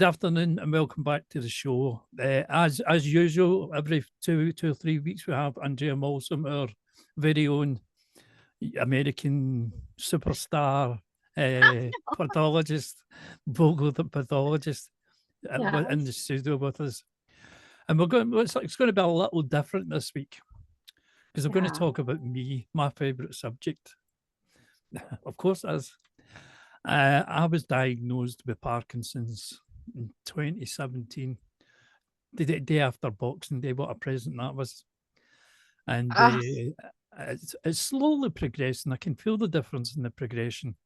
Good afternoon and welcome back to the show. As usual, every two or 3 weeks we have Andrea Molsom, our very own American superstar pathologist, vocal pathologist, in the studio with us. And it's going to be a little different this week because I'm going to talk about me, my favourite subject. Of course, as I was diagnosed with Parkinson's in 2017, the day after Boxing Day. What a present that was. And it's slowly progressing. I can feel the difference in the progression.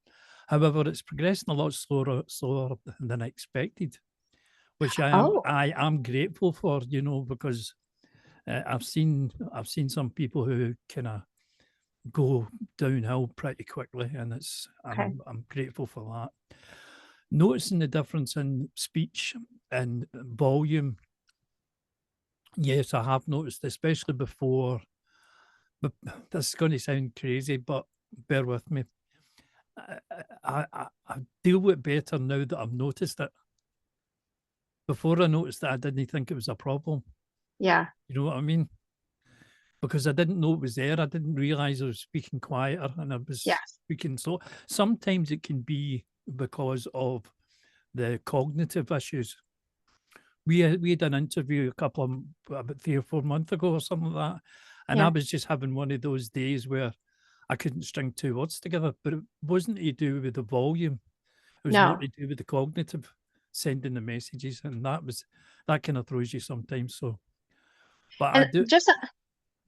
However, it's progressing a lot slower than I expected, which I am grateful for, you know, because I've seen some people who kind of go downhill pretty quickly, and I'm grateful for that. Noticing the difference in speech and volume, yes, I have noticed, especially before. But this is going to sound crazy, but bear with me. I deal with it better now that I've noticed it. Before I noticed it, I didn't think it was a problem. Yeah. You know what I mean? Because I didn't know it was there. I didn't realize I was speaking quieter and I was speaking slow. Sometimes it can be because of the cognitive issues. We had an interview about 3 or 4 months ago or something like that. And I was just having one of those days where I couldn't string 2 words together, but it wasn't to do with the volume. It was more to do with the cognitive sending the messages. And that kind of throws you sometimes. So, but and I do.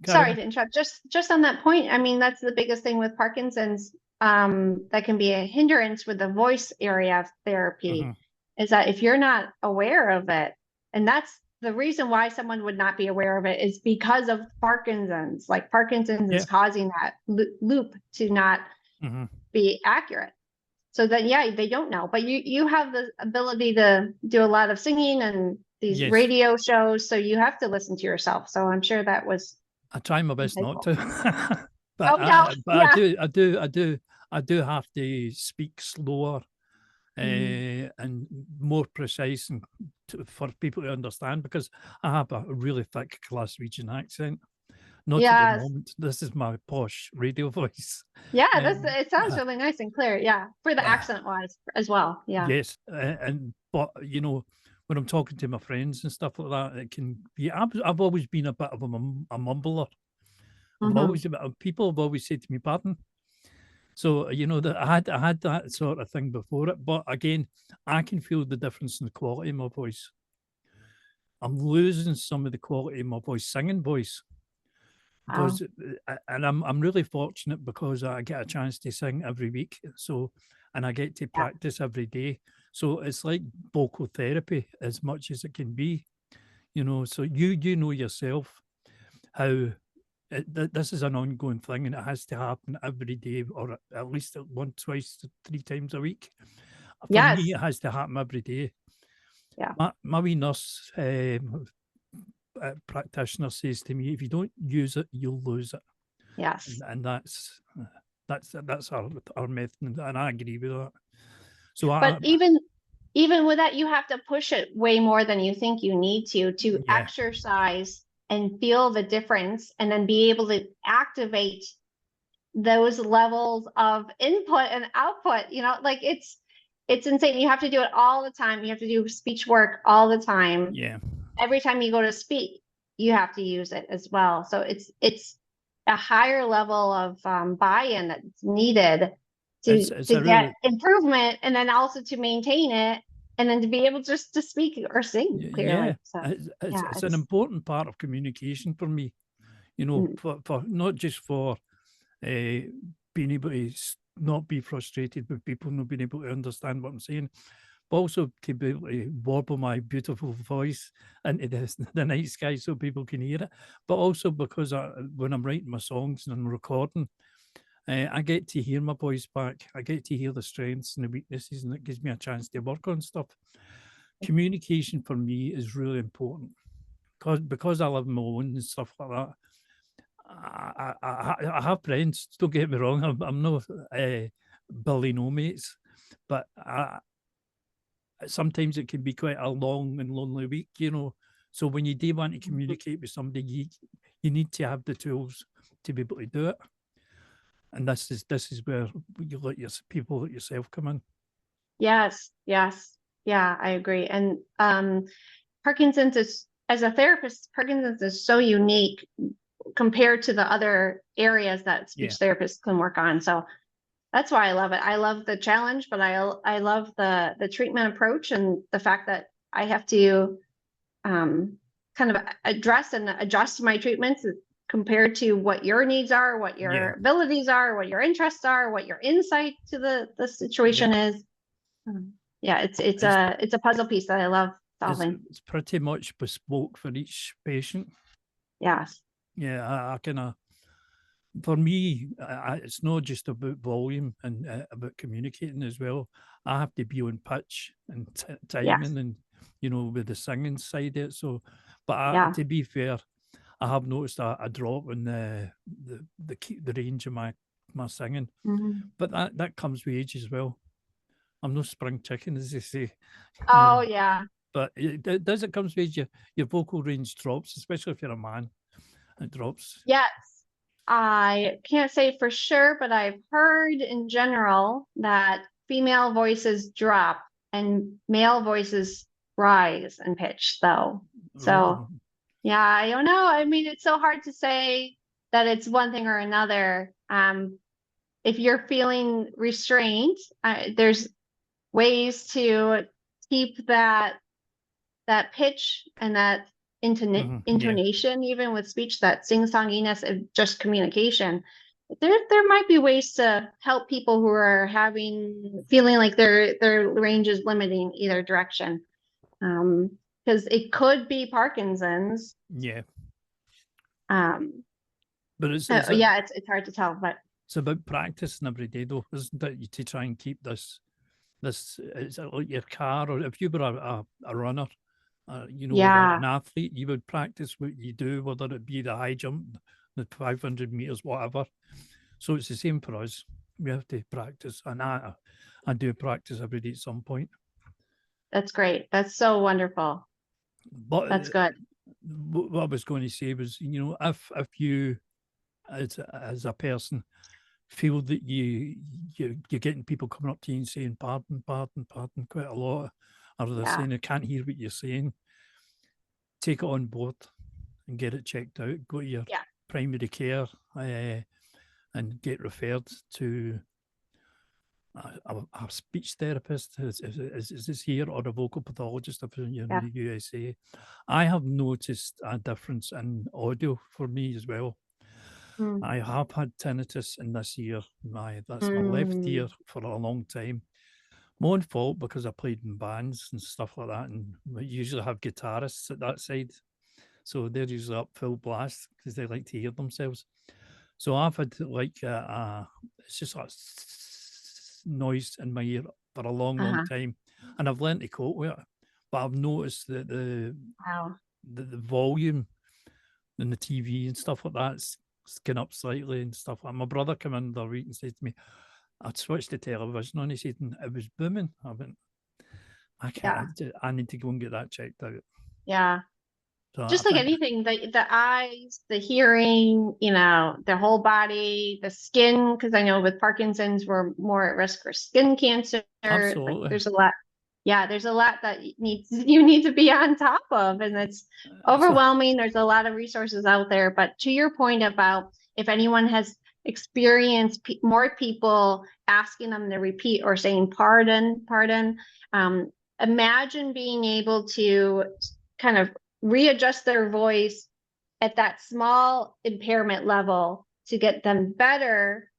Sorry to interrupt. Just on that point, I mean, that's the biggest thing with Parkinson's. That can be a hindrance with the voice area of therapy, is that if you're not aware of it, and that's the reason why someone would not be aware of it, is because of Parkinson's. Like Parkinson's is causing that loop to not be accurate. So then, they don't know. But you have the ability to do a lot of singing and these radio shows, so you have to listen to yourself. So I'm sure that was. I try my best not to, but I do have to speak slower and more precise and for people to understand, because I have a really thick Glaswegian accent. Not at the moment. This is my posh radio voice. Yeah, it sounds really nice and clear. Yeah, for the accent wise as well. Yeah. Yes, but you know, when I'm talking to my friends and stuff like that, it can be. I've always been a bit of a mumbler. People have always said to me, "Pardon." So you know that I had that sort of thing before it, but again, I can feel the difference in the quality of my voice. I'm losing some of the quality of my voice, singing voice, because and I'm really fortunate because I get a chance to sing every week. So, and I get to practice every day. So it's like vocal therapy as much as it can be, you know. So you know yourself how this is an ongoing thing, and it has to happen every day, or at least once, twice, 3 times a week. For me, it has to happen every day. Yeah. My wee nurse practitioner says to me, if you don't use it, you'll lose it. Yes. And that's our method, and I agree with that. So, but even with that, you have to push it way more than you think you need to exercise and feel the difference, and then be able to activate those levels of input and output. You know, like it's insane. You have to do it all the time. You have to do speech work all the time. Yeah. Every time you go to speak, you have to use it as well. So it's a higher level of buy-in that's needed to get improvement, and then also to maintain it, and then to be able just to speak or sing clearly. So, it's an important part of communication for me, you know, for not just for being able to not be frustrated with people, not being able to understand what I'm saying, but also to be able to warble my beautiful voice into the night sky so people can hear it. But also because when I'm writing my songs and I'm recording, I get to hear my voice back. I get to hear the strengths and the weaknesses, and it gives me a chance to work on stuff. Communication for me is really important because I live on my own and stuff like that. I have friends, don't get me wrong, I'm no Billy No Mates, but sometimes it can be quite a long and lonely week, you know. So when you do want to communicate with somebody, you need to have the tools to be able to do it. And this is where you let your people like yourself come in. Yes, yes. Yeah, I agree. And Parkinson's is, as a therapist, Parkinson's is so unique compared to the other areas that speech therapists can work on. So that's why I love it. I love the challenge, but I love the treatment approach and the fact that I have to kind of address and adjust my treatments compared to what your needs are, what your abilities are, what your interests are, what your insight to the situation is. Yeah, it's a puzzle piece that I love solving. It's pretty much bespoke for each patient. Yes. Yeah, I kind of, for me, it's not just about volume and about communicating as well. I have to be on pitch and timing and, you know, with the singing side of it. So, but to be fair, I have noticed a drop in the range of my singing, but that comes with age as well. I'm no spring chicken, as they say. Oh, yeah. But it does, it comes with your vocal range drops, especially if you're a man. It drops. Yes. I can't say for sure, but I've heard in general that female voices drop and male voices rise in pitch, though. So, yeah, I don't know. I mean, it's so hard to say that it's one thing or another. If you're feeling restrained, there's ways to keep that pitch and that intonation, even with speech, that sing-songiness of just communication. There might be ways to help people who are feeling like their range is limiting either direction. Because it could be Parkinson's. Yeah. But it's hard to tell, but it's about practicing every day, though, isn't it? To try and keep this, it's like your car, or if you were a runner, you know, an athlete, you would practice what you do, whether it be the high jump, the 500 meters, whatever. So it's the same for us. We have to practice, and I do practice every day at some point. That's great. That's so wonderful. But that's good. What I was going to say was, you know, if you as a person feel that you're getting people coming up to you and saying pardon quite a lot, or they're saying I can't hear what you're saying, take it on board and get it checked out. Go to your primary care and get referred to a speech therapist. Is this here, or a vocal pathologist if you're in the USA. I have noticed a difference in audio for me as well. I have had tinnitus in this ear. That's my left ear for a long time. My own fault, because I played in bands and stuff like that, and we usually have guitarists at that side. So they're usually up full blast because they like to hear themselves. So I've had like it's just like noise in my ear for a long time, and I've learned to cope with it. But I've noticed that the volume in the TV and stuff like that's gone up slightly and stuff. And my brother came in the other week and said to me, I'd switched the television on. He said, and it was booming. I went, I can't. I need to go and get that checked out. Yeah. So just like anything, the eyes, the hearing, you know, the whole body, the skin, because I know with Parkinson's, we're more at risk for skin cancer. Absolutely. Like, there's a lot. Yeah, there's a lot that you need to be on top of, and it's overwhelming. There's a lot of resources out there. But to your point about if anyone has experienced more people asking them to repeat or saying pardon, imagine being able to kind of readjust their voice at that small impairment level to get them better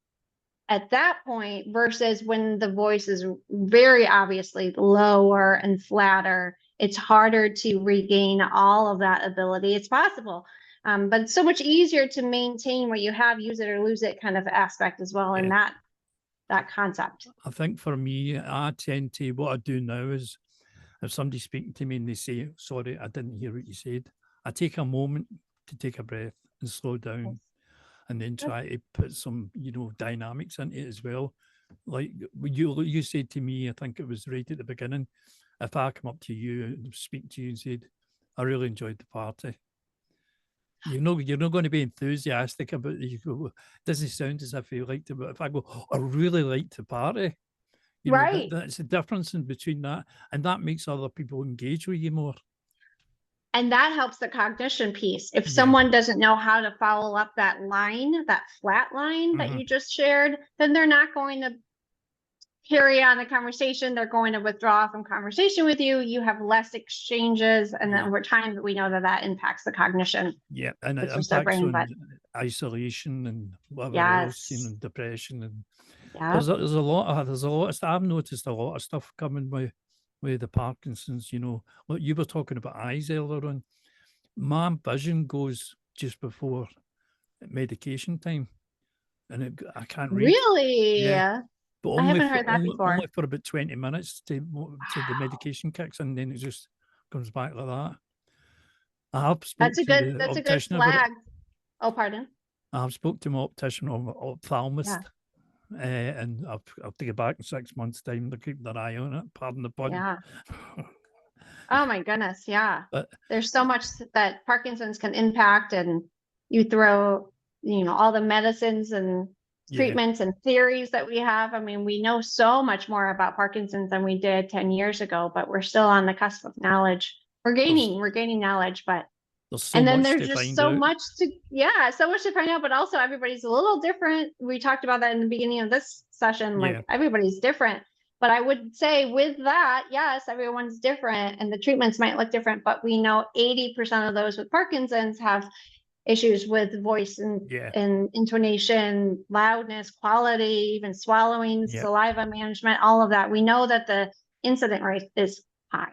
at that point versus when the voice is very obviously lower and flatter. It's harder to regain all of that ability. It's possible, but it's so much easier to maintain what you have, use it or lose it kind of aspect as well in that concept. I think for me, I tend to, what I do now is if somebody's speaking to me and they say, sorry, I didn't hear what you said, I take a moment to take a breath and slow down. And then try to put some, you know, dynamics into it as well. Like you said to me, I think it was right at the beginning, if I come up to you and speak to you and said, I really enjoyed the party, you're not going to be enthusiastic about it. You go, it doesn't sound as if you liked it, but if I go, I really liked the party, you know, Right. that's the difference in between that, and that makes other people engage with you more. And that helps the cognition piece. If Yeah. someone doesn't know how to follow up that line, that flat line that you just shared, then they're not going to carry on the conversation. They're going to withdraw from conversation with you. You have less exchanges, and then over time, we know that that impacts the cognition. Yeah, and it which their impacts brain, on isolation and whatever else, you know, yes, depression, and yeah, there's a lot of stuff. I've noticed a lot of stuff coming with the Parkinson's. You know, what you were talking about eyes earlier on. My vision goes just before medication time, and I can't read. really. Yeah, but I only haven't for heard that before. only for about 20 minutes to the medication kicks in, then it just comes back like that. I have spoken That's a to good. the That's a good optician about it. flag. Oh, pardon. I've spoke to my optician or ophthalmist, and I'll take it back in 6 months' time to keep their eye on it. Pardon the pun. Yeah. Oh my goodness. Yeah. But there's so much that Parkinson's can impact, and you throw, all the medicines and treatments and theories that we have. I mean, we know so much more about Parkinson's than we did 10 years ago, but we're still on the cusp of knowledge. We're gaining knowledge, but there's so and then much there's to just find so out. much so much to find out, but also everybody's a little different. We talked about that in the beginning of this session, like everybody's different. But I would say with that, yes, everyone's different and the treatments might look different, but we know 80% of those with Parkinson's have issues with voice and intonation, loudness, quality, even swallowing, saliva management, all of that. We know that the incident rate is high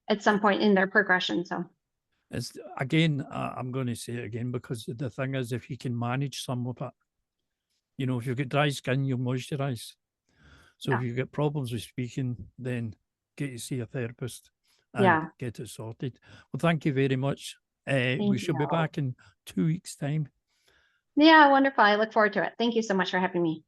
at some point in their progression. So it's, again, I'm going to say it again, because the thing is, if you can manage some of it, if you've got dry skin, you'll moisturize. So if you get problems with speaking, then get to see a therapist and get it sorted. Well, thank you very much. We shall be back in 2 weeks' time. Yeah, wonderful. I look forward to it. Thank you so much for having me.